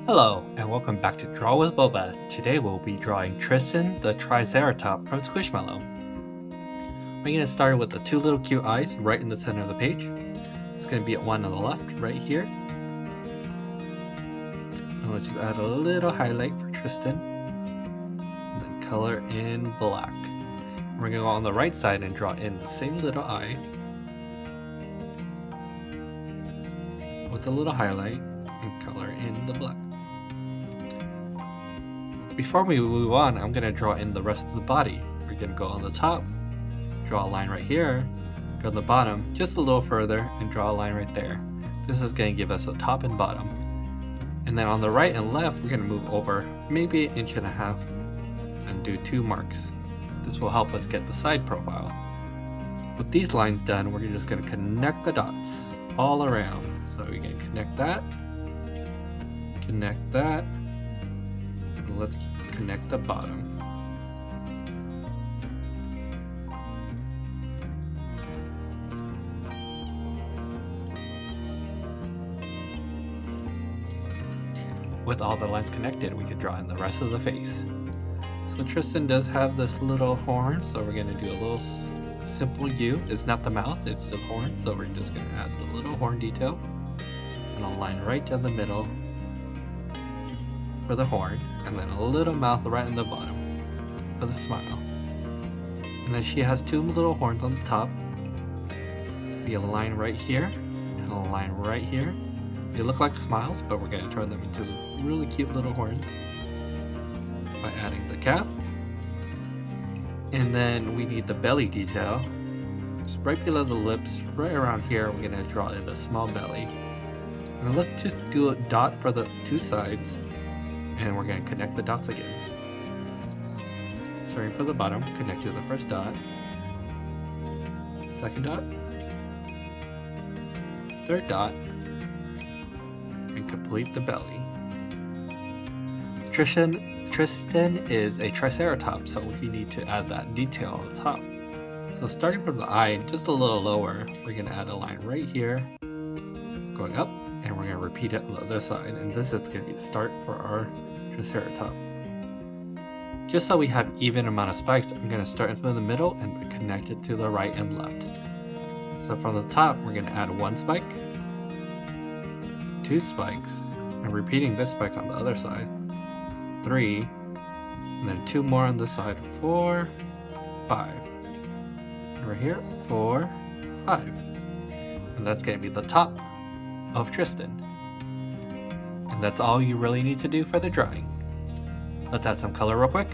Hello, and welcome back to Draw with Boba. Today we'll be drawing Tristan the Triceratops from SQUISHMALLOw. We're going to start with the two little cute eyes right in the center of the page. It's going to be one on the left, right here. And we'll just add a little highlight for Tristan. And then color in black. We're going to go on the right side and draw in the same little eye with a little highlight and color in the black. Before we move on, I'm going to draw in the rest of the body. We're going to go on the top, draw a line right here, go on the bottom just a little further and draw a line right there. This is going to give us a top and bottom. And then on the right and left, we're going to move over maybe 1.5 inches and do 2 marks. This will help us get the side profile. With these lines done, we're just going to connect the dots all around. So we're going to connect that, and let's connect the bottom. With all the lines connected, we can draw in the rest of the face. So Tristan does have this little horn, so we're going to do a little simple U. It's not the mouth, it's the horn, so we're just going to add the little horn detail and a line right down the middle for the horn, and then a little mouth right in the bottom for the smile. And then she has 2 little horns on the top. It's gonna be a line right here and a line right here. They look like smiles, but we're going to turn them into really cute little horns by adding the cap. And then we need the belly detail. Just right below the lips, right around here, we're going to draw in a small belly. And let's just do a dot for the 2 sides, and we're going to connect the dots again. Starting from the bottom, connect to the first dot, second dot, third dot, and complete the belly. Tristan is a Triceratops, so we need to add that detail on the top. So starting from the eye, just a little lower, we're going to add a line right here, going up, and we're going to repeat it on the other side. And this is going to be the start for our Triceratops. Just so we have even amount of spikes, I'm going to start from the middle and connect it to the right and left. So from the top, we're going to add 1 spike, 2 spikes, and repeating this spike on the other side, 3, and then 2 more on this side, 4, 5. And right here, 4, 5. And that's going to be the top of Tristan. And that's all you really need to do for the drawing. Let's add some color real quick.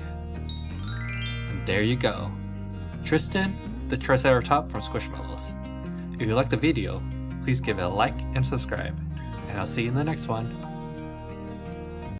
And there you go. Tristan the Triceratops from SQUISHMALLOWS. If you liked the video, please give it a like and subscribe. And I'll see you in the next one.